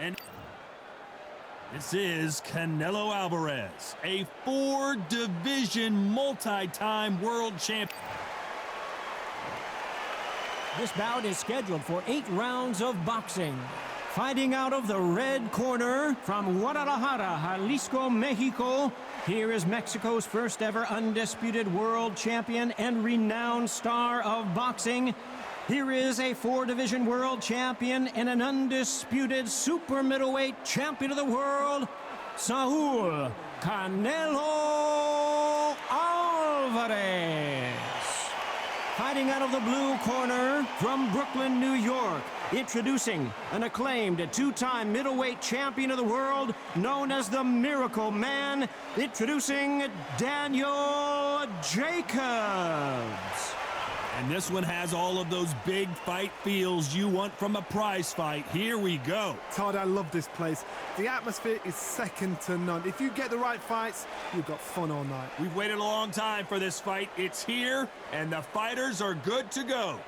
And this is Canelo Alvarez, a 4-division multi-time world champion. This bout is scheduled for 8 rounds of boxing. Fighting out of the red corner from Guadalajara, Jalisco, Mexico, here is Mexico's first ever undisputed world champion and renowned star of boxing. Here is a 4-division world champion and an undisputed super middleweight champion of the world, Saul Canelo Alvarez. Fighting out of the blue corner from Brooklyn, New York, introducing an acclaimed 2-time middleweight champion of the world known as the Miracle Man, introducing Daniel Jacobs. And this one has all of those big fight feels you want from a prize fight. Here we go. Todd, I love this place. The atmosphere is second to none. If you get the right fights, you've got fun all night. We've waited a long time for this fight. It's here, and the fighters are good to go.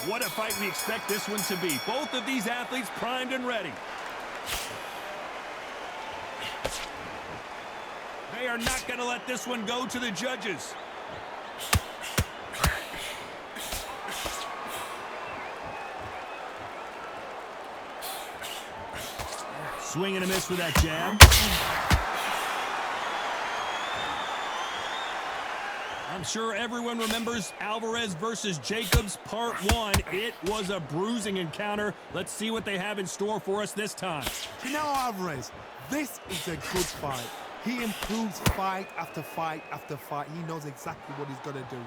What a fight we expect this one to be. Both of these athletes primed and ready. They are not going to let this one go to the judges. Swing and a miss with that jab. I'm sure everyone remembers Alvarez versus Jacobs Part 1. It was a bruising encounter. Let's see what they have in store for us this time. Canelo Alvarez, this is a good fight. He improves fight after fight after fight. He knows exactly what he's got to do.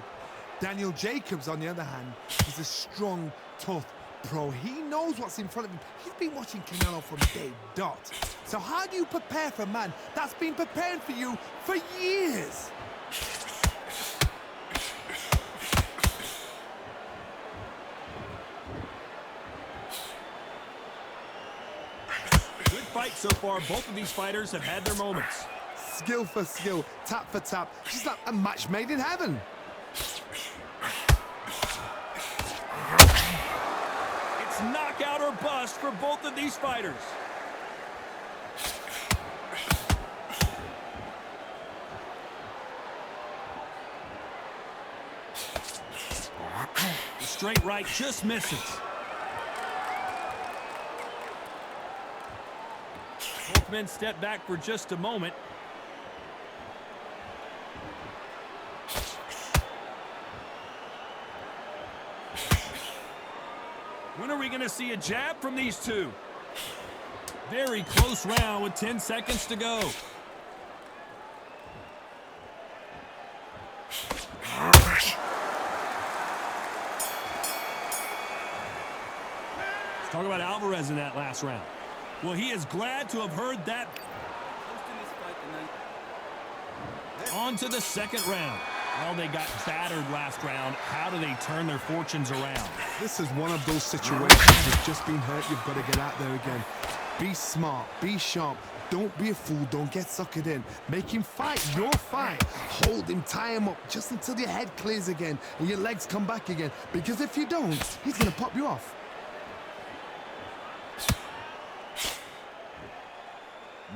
Daniel Jacobs, on the other hand, is a strong, tough pro. He knows what's in front of him. He's been watching Canelo from day dot. So how do you prepare for a man that's been preparing for you for years? Good fight so far. Both of these fighters have had their moments. Skill for skill, tap for tap. Just like a match made in heaven. It's knockout or bust for both of these fighters. The straight right just misses. Both men step back for just a moment. When are we going to see a jab from these two? Very close round with 10 seconds to go. Let's talk about Alvarez in that last round. Well, he is glad to have heard that. On to the second round. Well, they got battered last round. How do they turn their fortunes around? This is one of those situations. You've just been hurt. You've got to get out there again. Be smart. Be sharp. Don't be a fool. Don't get suckered in. Make him fight your fight. Hold him. Tie him up just until your head clears again and your legs come back again. Because if you don't, he's going to pop you off.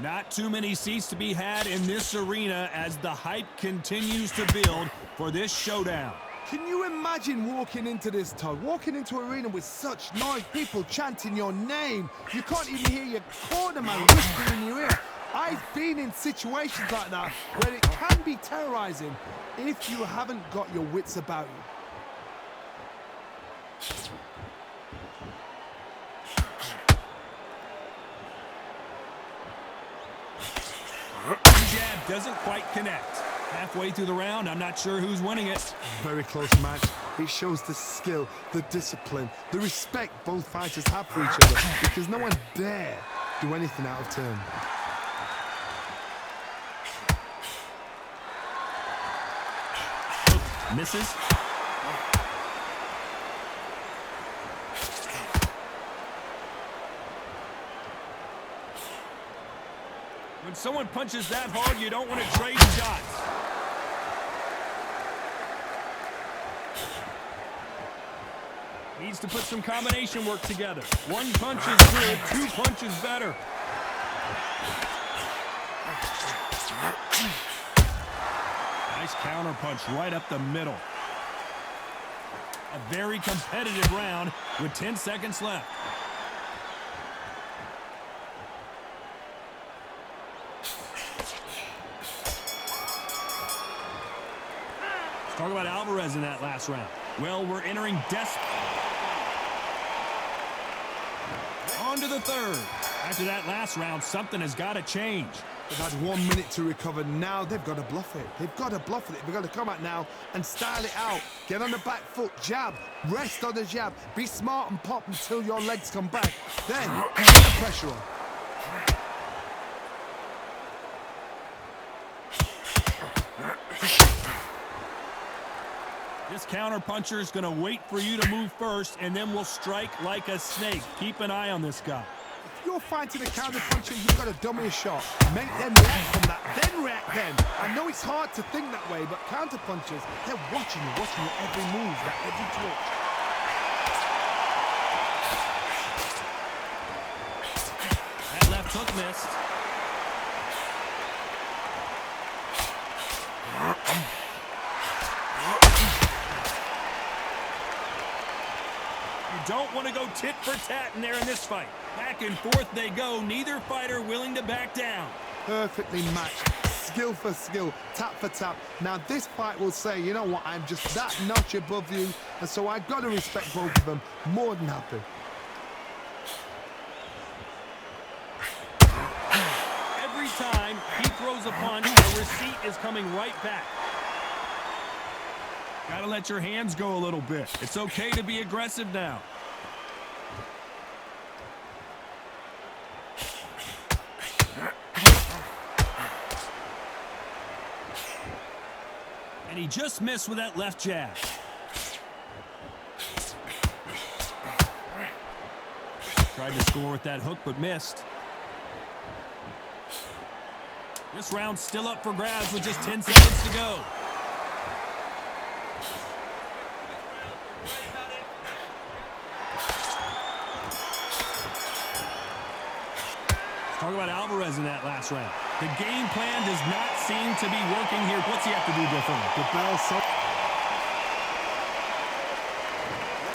Not too many seats to be had in this arena as the hype continues to build for this showdown. Can you imagine walking into this, Todd? Walking into an arena with such noise, people chanting your name. You can't even hear your cornerman whispering in your ear. I've been in situations like that where it can be terrorizing if you haven't got your wits about you. Jab doesn't quite connect. Halfway through the round, I'm not sure who's winning it. Very close match. It shows the skill, the discipline, the respect both fighters have for each other because no one dare do anything out of turn. Misses. When someone punches that hard, you don't want to trade shots. Needs to put some combination work together. One punch is good, two punches better. Nice counter punch right up the middle. A very competitive round with 10 seconds left. Let's talk about Alvarez in that last round. Well, we're entering on to the third. After that last round, something has got to change. They've had 1 minute to recover. Now they've got to bluff it. They've got to bluff it. They've got to come out now and style it out. Get on the back foot, jab, rest on the jab. Be smart and pop until your legs come back. Then put the pressure on. This counter-puncher is going to wait for you to move first, and then will strike like a snake. Keep an eye on this guy. If you're fighting a counter-puncher, you've got to dummy a shot. Make them react from that, then react then. I know it's hard to think that way, but counter-punchers, they're watching your every move, that every twitch. That left hook missed. Don't want to go tit for tat in there in this fight. Back and forth they go. Neither fighter willing to back down. Perfectly matched. Skill for skill. Tap for tap. Now this fight will say, you know what, I'm just that notch above you. And so I've got to respect both of them. More than happy. Every time he throws a punch, a receipt is coming right back. Gotta let your hands go a little bit. It's okay to be aggressive now. And he just missed with that left jab. Tried to score with that hook, but missed. This round's still up for grabs with just 10 seconds to go. Talk about Alvarez in that last round. The game plan does not seem to be working here. What's he have to do differently? The bell so.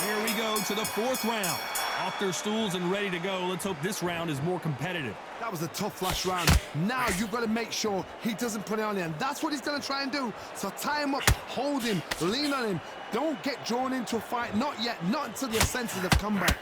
Here we go to the fourth round. Off their stools and ready to go. Let's hope this round is more competitive. That was a tough last round. Now you've got to make sure he doesn't put it on him. That's what he's going to try and do. So tie him up, hold him, lean on him. Don't get drawn into a fight. Not yet. Not until your senses have come back.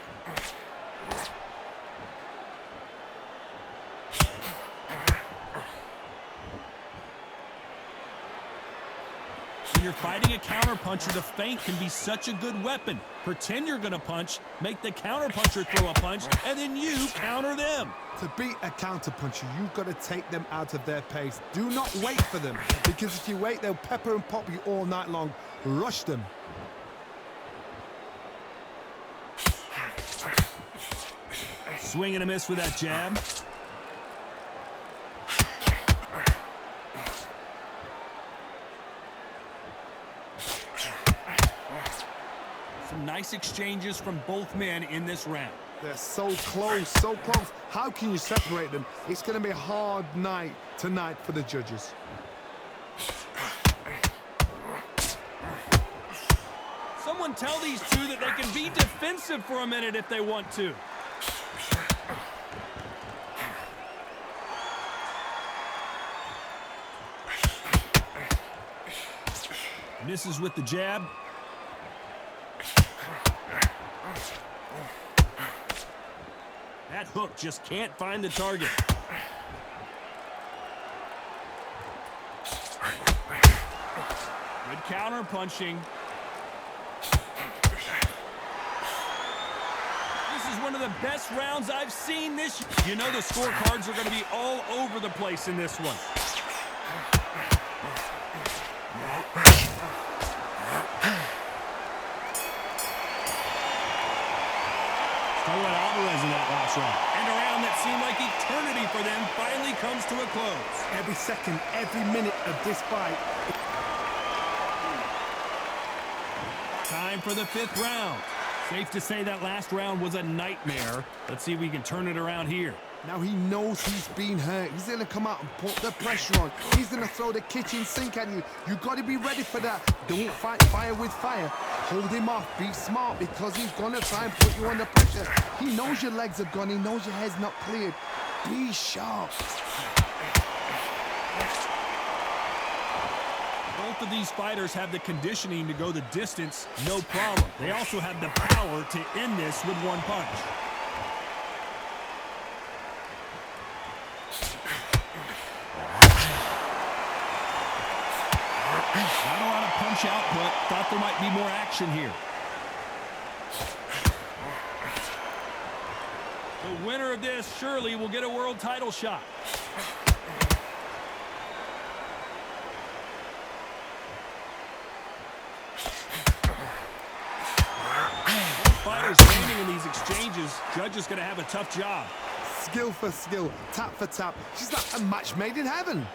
When you're fighting a counterpuncher, the feint can be such a good weapon. Pretend you're going to punch, make the counterpuncher throw a punch, and then you counter them. To beat a counterpuncher, you've got to take them out of their pace. Do not wait for them, because if you wait, they'll pepper and pop you all night long. Rush them. Swing and a miss with that jab. Some nice exchanges from both men in this round. They're so close, so close. How can you separate them? It's going to be a hard night tonight for the judges. Someone tell these two that they can be defensive for a minute if they want to. Misses with the jab. That hook just can't find the target. Good counter punching. This is one of the best rounds I've seen this year. You know the scorecards are going to be all over the place in this one. Talk about Alvarez in that last round. And a round that seemed like eternity for them finally comes to a close. Every second, every minute of this fight. Time for the fifth round. Safe to say that last round was a nightmare. Let's see if we can turn it around here. Now he knows he's been hurt. He's going to come out and put the pressure on. He's going to throw the kitchen sink at you. You've got to be ready for that. Don't fight fire with fire. Hold him off. Be smart because he's going to try and put you under pressure. He knows your legs are gone. He knows your head's not cleared. Be sharp. Both of these fighters have the conditioning to go the distance, no problem. They also have the power to end this with one punch. Not a lot of punch output. Thought there might be more action here. The winner of this surely will get a world title shot. Fighters landing in these exchanges. Judge is going to have a tough job. Skill for skill, tap for tap. She's like a match made in heaven.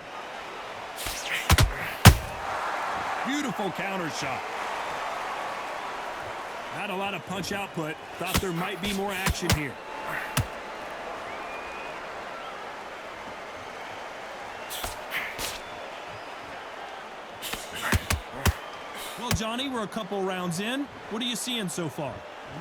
Beautiful counter shot. Not a lot of punch output. Thought there might be more action here. Well, Johnny, we're a couple rounds in. What are you seeing so far?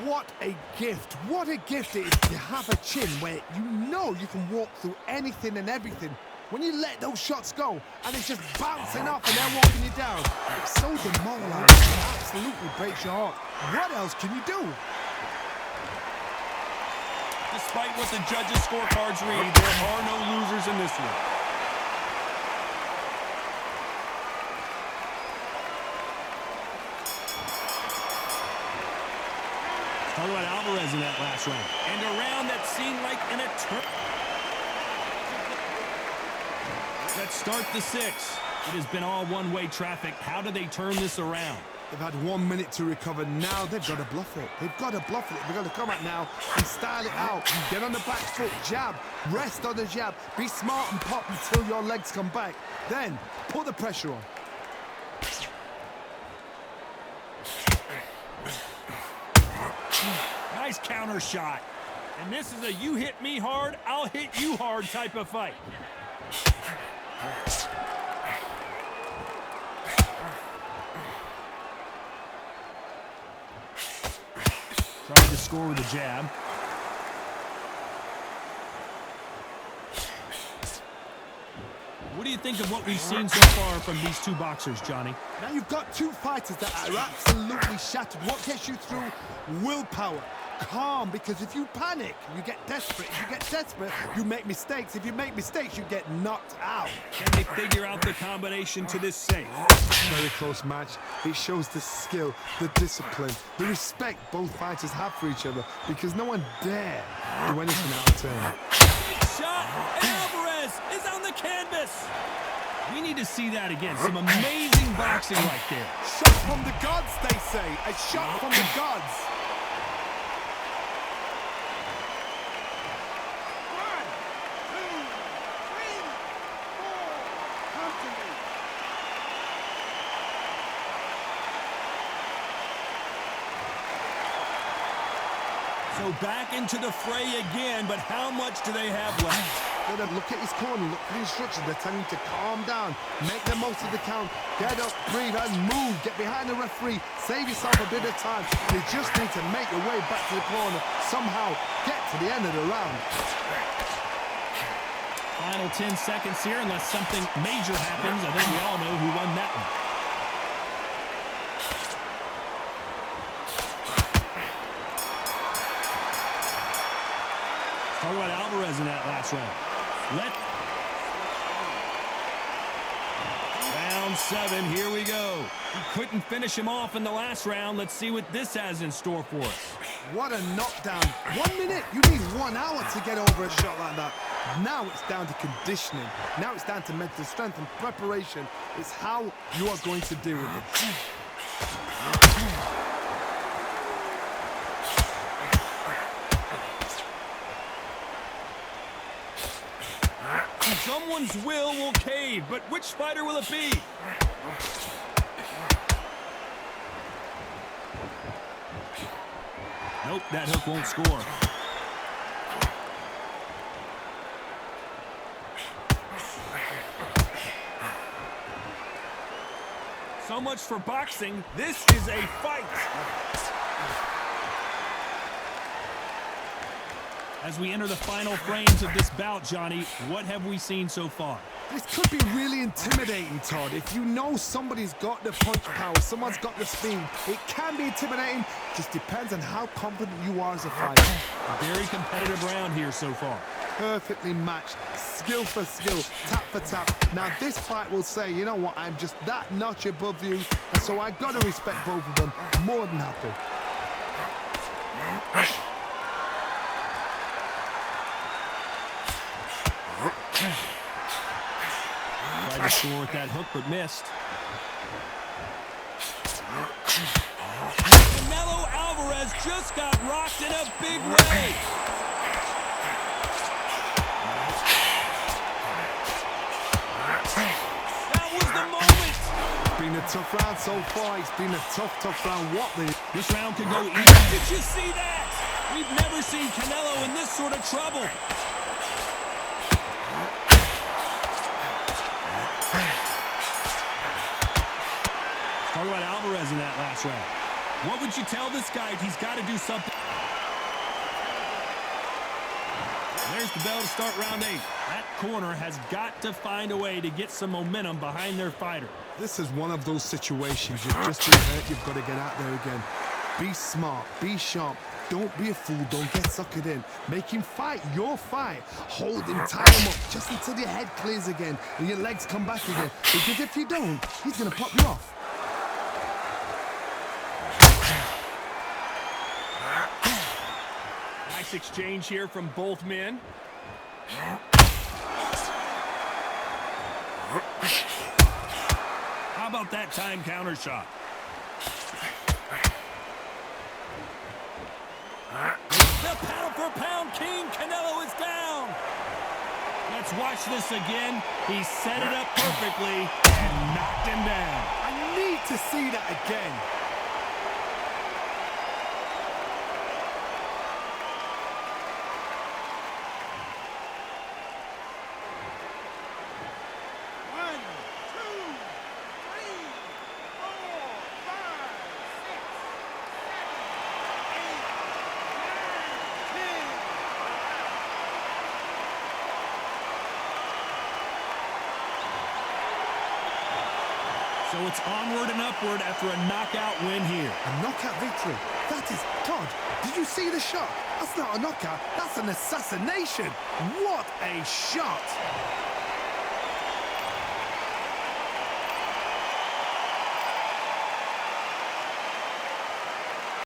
What a gift. What a gift it is to have a chin where you know you can walk through anything and everything. When you let those shots go and it's just bouncing off and they're walking you down, it's so demoralizing. It absolutely breaks your heart. What else can you do? Despite what the judges' scorecards read, there are no losers in this one. Talk about Alvarez in that last round. And a round that seemed like an eternity. Let's start the sixth. It has been all one-way traffic. How do they turn this around? They've had 1 minute to recover. Now they've got to bluff it. They've got to bluff it. They've got to come out now and style it out. Get on the back foot, jab, rest on the jab. Be smart and pop until your legs come back. Then put the pressure on. Nice counter shot. And this is a you hit me hard, I'll hit you hard type of fight. Trying to score with a jab. What do you think of what we've seen so far from these two boxers, Johnny? Now you've got two fighters that are absolutely shattered. What gets you through? Willpower. Calm, because if you panic, you get desperate. If you get desperate, you make mistakes. If you make mistakes, you get knocked out. Can they figure out the combination to this safe? Very close match. It shows the skill, the discipline, the respect both fighters have for each other, because no one dare do anything out of turn. Shot, and Alvarez is on the canvas. We need to see that again. Some amazing boxing right there. Shot from the gods, they say. A shot from the gods. So back into the fray again, but how much do they have left? Look at his corner, look at the instructions. They're telling him to calm down, make the most of the count, get up, breathe, and move. Get behind the referee, save yourself a bit of time. You just need to make your way back to the corner, somehow get to the end of the round. Final 10 seconds here, unless something major happens. I think we all know who won that one. Talk about Alvarez in that last round. Round 7, here we go. He couldn't finish him off in the last round. Let's see what this has in store for us. What a knockdown. 1 minute, you need 1 hour to get over a shot like that. Now it's down to conditioning. Now it's down to mental strength and preparation. It's how you are going to deal with it. Someone's will cave, but which fighter will it be? Nope, that hook won't score. So much for boxing. This is a fight. As we enter the final frames of this bout, Johnny, what have we seen so far? This could be really intimidating, Todd. If you know somebody's got the punch power, someone's got the speed, it can be intimidating. Just depends on how confident you are as a fighter. A very competitive round here so far. Perfectly matched, skill for skill, tap for tap. Now this fight will say, you know what, I'm just that notch above you, and so I got to respect both of them. More than happy. Tried to score with that hook, but missed. Canelo Alvarez just got rocked in a big way. That was the moment. It's been a tough round so far. It's been a tough round. This round could go even. Did you see that? We've never seen Canelo in this sort of trouble. Talk about Alvarez in that last round. What would you tell this guy? He's got to do something. There's the bell to start round 8. That corner has got to find a way to get some momentum behind their fighter. This is one of those situations you've just been hurt. You've got to get out there again. Be smart. Be sharp. Don't be a fool. Don't get suckered in. Make him fight your fight. Hold him, tie him up just until your head clears again and your legs come back again. Because if you don't, he's going to pop you off. Nice exchange here from both men. How about that time counter shot? The pound for pound king, Canelo is down. Let's watch this again. He set it up perfectly and knocked him down. I need to see that again. So it's onward and upward after a knockout win here. A knockout victory. That is, Todd, did you see the shot? That's not a knockout, that's an assassination. What a shot.